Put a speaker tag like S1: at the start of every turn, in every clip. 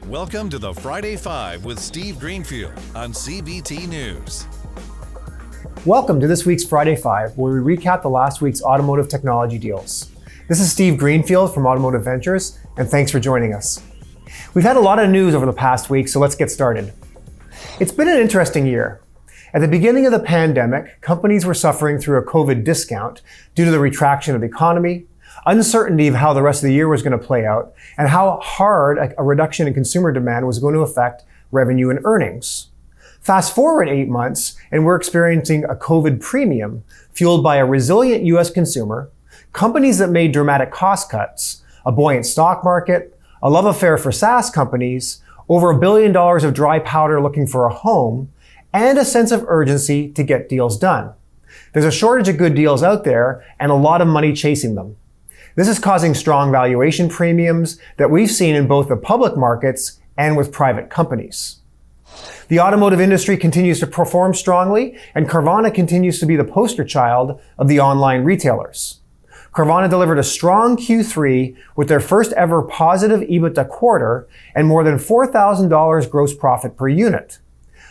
S1: Welcome to the Friday Five with Steve Greenfield on CBT News.
S2: Welcome to this week's Friday Five, where we recap the last week's automotive technology deals. This is Steve Greenfield from Automotive Ventures, and thanks for joining us. We've had a lot of news over the past week, so let's get started. It's been an interesting year. At the beginning of the pandemic, companies were suffering through a COVID discount due to the retraction of the economy, uncertainty of how the rest of the year was going to play out, and how hard a reduction in consumer demand was going to affect revenue and earnings. Fast forward 8 months, and we're experiencing a COVID premium fueled by a resilient US consumer, companies that made dramatic cost cuts, a buoyant stock market, a love affair for SaaS companies, over $1 billion of dry powder looking for a home, and a sense of urgency to get deals done. There's a shortage of good deals out there and a lot of money chasing them. This is causing strong valuation premiums that we've seen in both the public markets and with private companies. The automotive industry continues to perform strongly, and CARVANA continues to be the poster child of the online retailers. CARVANA delivered a strong Q3 with their first ever positive EBITDA quarter and more than $4,000 gross profit per unit.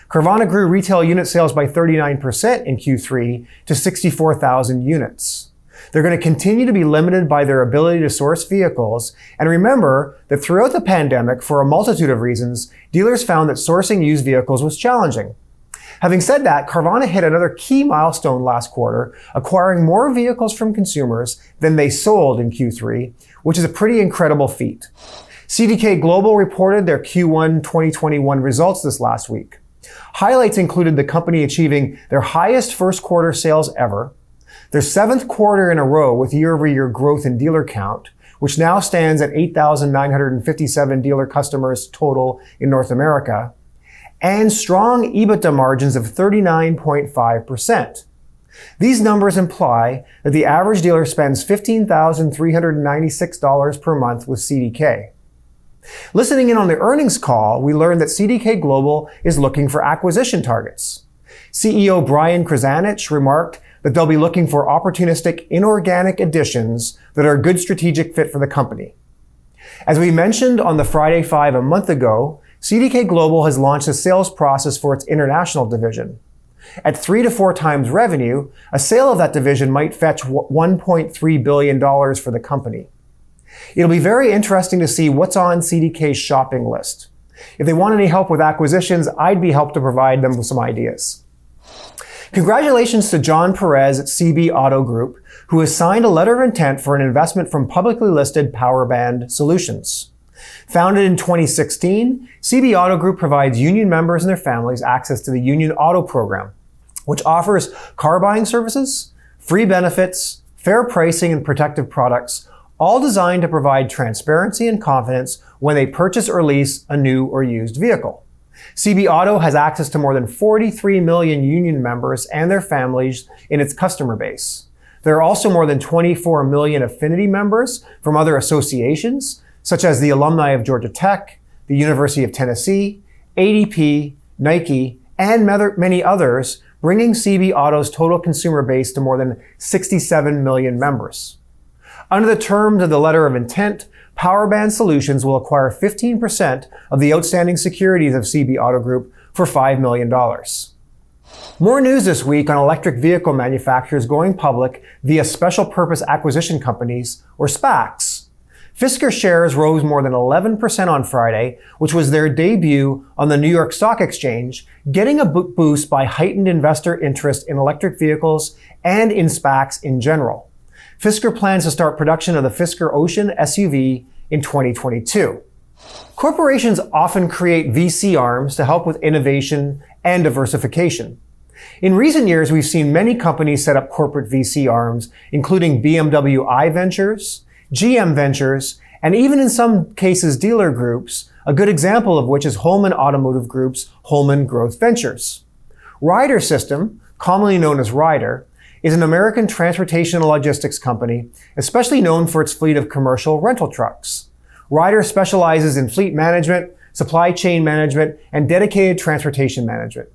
S2: CARVANA grew retail unit sales by 39% in Q3 to 64,000 units. They're going to continue to be limited by their ability to source vehicles. And remember that throughout the pandemic, for a multitude of reasons, dealers found that sourcing used vehicles was challenging. Having said that, CARVANA hit another key milestone last quarter, acquiring more vehicles from consumers than they sold in Q3, which is a pretty incredible feat. CDK Global reported their Q1 2021 results this last week. Highlights included the company achieving their highest first quarter sales ever, their 7th quarter in a row with year-over-year growth in dealer count, which now stands at 8,957 dealer customers total in North America, and strong EBITDA margins of 39.5%. These numbers imply that the average dealer spends $15,396 per month with CDK. Listening in on the earnings call, we learned that CDK Global is looking for acquisition targets. CEO Brian Krzanich remarked that they'll be looking for opportunistic inorganic additions that are a good strategic fit for the company. As we mentioned on the Friday Five a month ago, CDK Global has launched a sales process for its international division. At 3 to 4 times revenue, a sale of that division might fetch $1.3 billion for the company. It'll be very interesting to see what's on CDK's shopping list. If they want any help with acquisitions, I'd be helped to provide them with some ideas. Congratulations to John Perez at CB Auto Group, who has signed a letter of intent for an investment from publicly listed Powerband Solutions. Founded in 2016, CB Auto Group provides union members and their families access to the Union Auto Program, which offers car buying services, free benefits, fair pricing, and protective products, all designed to provide transparency and confidence when they purchase or lease a new or used vehicle. CB Auto has access to more than 43 million union members and their families in its customer base. There are also more than 24 million affinity members from other associations, such as the alumni of Georgia Tech, the University of Tennessee, ADP, Nike, and many others, bringing CB Auto's total consumer base to more than 67 million members. Under the terms of the letter of intent, Powerband Solutions will acquire 15% of the outstanding securities of CB Auto Group for $5 million. More news this week on electric vehicle manufacturers going public via special purpose acquisition companies, or SPACs. FISKER shares rose more than 11% on Friday, which was their debut on the New York Stock Exchange, getting a boost by heightened investor interest in electric vehicles and in SPACs in general. FISKER plans to start production of the FISKER Ocean SUV in 2022. Corporations often create VC arms to help with innovation and diversification. In recent years, we've seen many companies set up corporate VC arms, including BMW I Ventures, GM Ventures, and even in some cases dealer groups, a good example of which is Holman Automotive Group's Holman Growth Ventures. RYDER System, commonly known as RYDER, is an American transportation and logistics company, especially known for its fleet of commercial rental trucks. RYDER specializes in fleet management, supply chain management, and dedicated transportation management.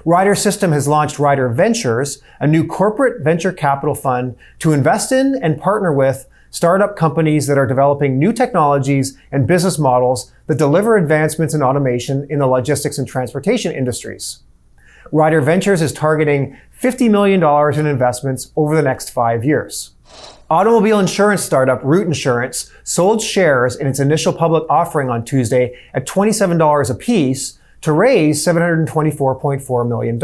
S2: RYDER System has launched RYDER Ventures, a new corporate venture capital fund to invest in and partner with startup companies that are developing new technologies and business models that deliver advancements in automation in the logistics and transportation industries. RYDER Ventures is targeting $50 million in investments over the next 5 years. Automobile insurance startup Root Insurance sold shares in its initial public offering on Tuesday at $27 apiece to raise $724.4 million.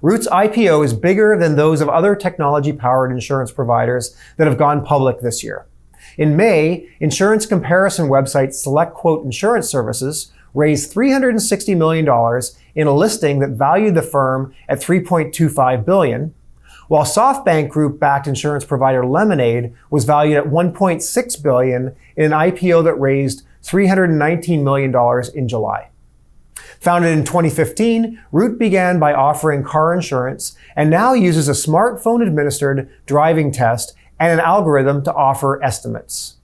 S2: Root's IPO is bigger than those of other technology-powered insurance providers that have gone public this year. In May, insurance comparison website SelectQuote Insurance Services raised $360 million in a listing that valued the firm at $3.25 billion, while SoftBank Group-backed insurance provider Lemonade was valued at $1.6 billion in an IPO that raised $319 million in July. Founded in 2015, Root began by offering car insurance and now uses a smartphone-administered driving test and an algorithm to offer estimates.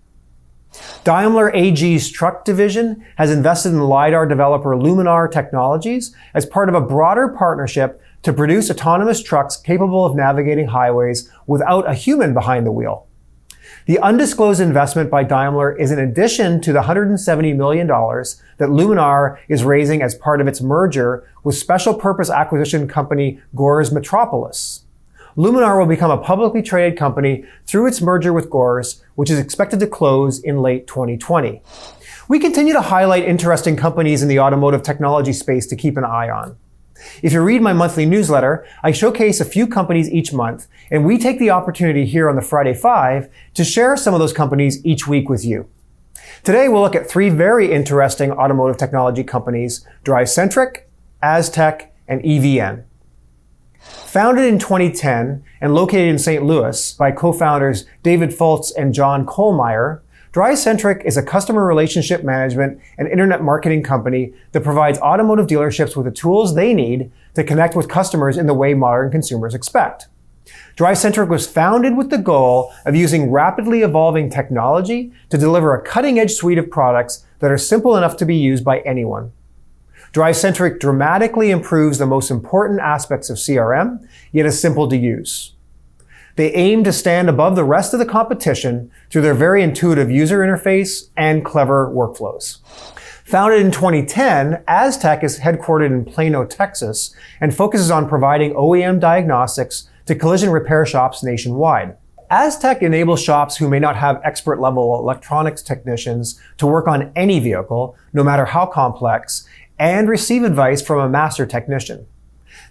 S2: Daimler AG's truck division has invested in LiDAR developer Luminar Technologies as part of a broader partnership to produce autonomous trucks capable of navigating highways without a human behind the wheel. The undisclosed investment by Daimler is in addition to the $170 million that Luminar is raising as part of its merger with special purpose acquisition company Gores Metropolis. Luminar will become a publicly traded company through its merger with Gores, which is expected to close in late 2020. We continue to highlight interesting companies in the automotive technology space to keep an eye on. If you read my monthly newsletter, I showcase a few companies each month, and we take the opportunity here on the Friday 5 to share some of those companies each week with you. Today, we'll look at 3 very interesting automotive technology companies: DriveCentric, asTech, and EVN. Founded in 2010 and located in St. Louis by co-founders David Fultz and John Kohlmeyer, DriveCentric is a customer relationship management and internet marketing company that provides automotive dealerships with the tools they need to connect with customers in the way modern consumers expect. DriveCentric was founded with the goal of using rapidly evolving technology to deliver a cutting-edge suite of products that are simple enough to be used by anyone. DriveCentric dramatically improves the most important aspects of CRM, yet is simple to use. They aim to stand above the rest of the competition through their very intuitive user interface and clever workflows. Founded in 2010, asTech is headquartered in Plano, Texas, and focuses on providing OEM diagnostics to collision repair shops nationwide. asTech enables shops who may not have expert-level electronics technicians to work on any vehicle, no matter how complex, and receive advice from a master technician.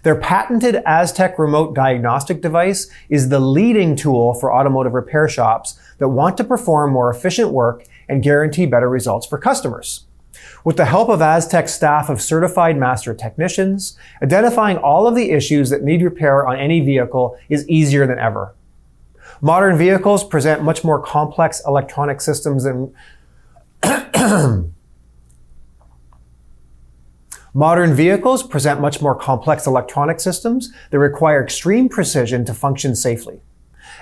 S2: Their patented asTech remote diagnostic device is the leading tool for automotive repair shops that want to perform more efficient work and guarantee better results for customers. With the help of asTech's staff of certified master technicians, identifying all of the issues that need repair on any vehicle is easier than ever. Modern vehicles present much more complex electronic systems than Modern vehicles present much more complex electronic systems that require extreme precision to function safely.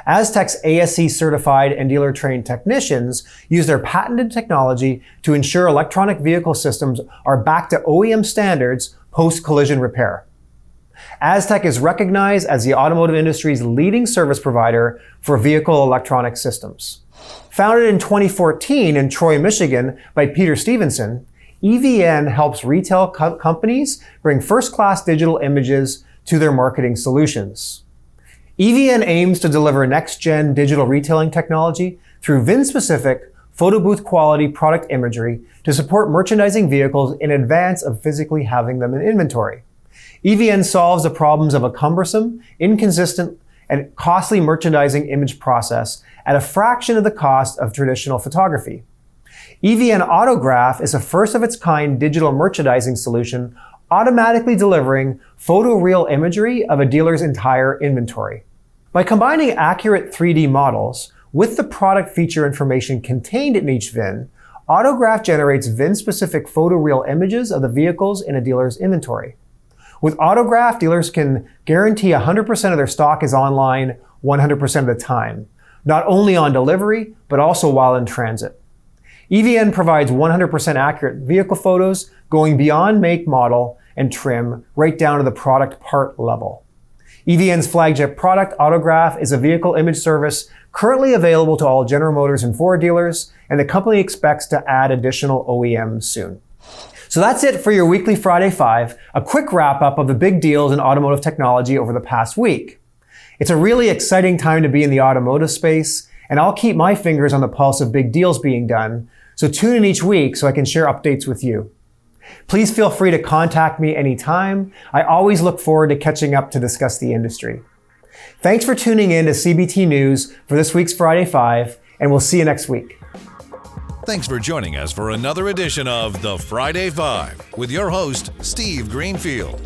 S2: asTech's ASE-certified and dealer-trained technicians use their patented technology to ensure electronic vehicle systems are back to OEM standards post-collision repair. asTech is recognized as the automotive industry's leading service provider for vehicle electronic systems. Founded in 2014 in Troy, Michigan by Peter Stevenson, EVN helps retail companies bring first-class digital images to their marketing solutions. EVN aims to deliver next-gen digital retailing technology through VIN-specific, photo booth quality product imagery to support merchandising vehicles in advance of physically having them in inventory. EVN solves the problems of a cumbersome, inconsistent, and costly merchandising image process at a fraction of the cost of traditional photography. EVN Autograph is a first-of-its-kind digital merchandising solution automatically delivering photoreal imagery of a dealer's entire inventory. By combining accurate 3D models with the product feature information contained in each VIN, Autograph generates VIN-specific photoreal images of the vehicles in a dealer's inventory. With Autograph, dealers can guarantee 100% of their stock is online 100% of the time, not only on delivery, but also while in transit. EVN provides 100% accurate vehicle photos going beyond make, model, and trim right down to the product part level. EVN's flagship product, Autograph, is a vehicle image service currently available to all General Motors and Ford dealers, and the company expects to add additional OEMs soon. So that's it for your weekly Friday 5, a quick wrap up of the big deals in automotive technology over the past week. It's a really exciting time to be in the automotive space, and I'll keep my fingers on the pulse of big deals being done, so tune in each week so I can share updates with you. Please feel free to contact me anytime. I always look forward to catching up to discuss the industry. Thanks for tuning in to CBT News for this week's Friday 5, and we'll see you next week.
S1: Thanks for joining us for another edition of the Friday 5 with your host, Steve Greenfield.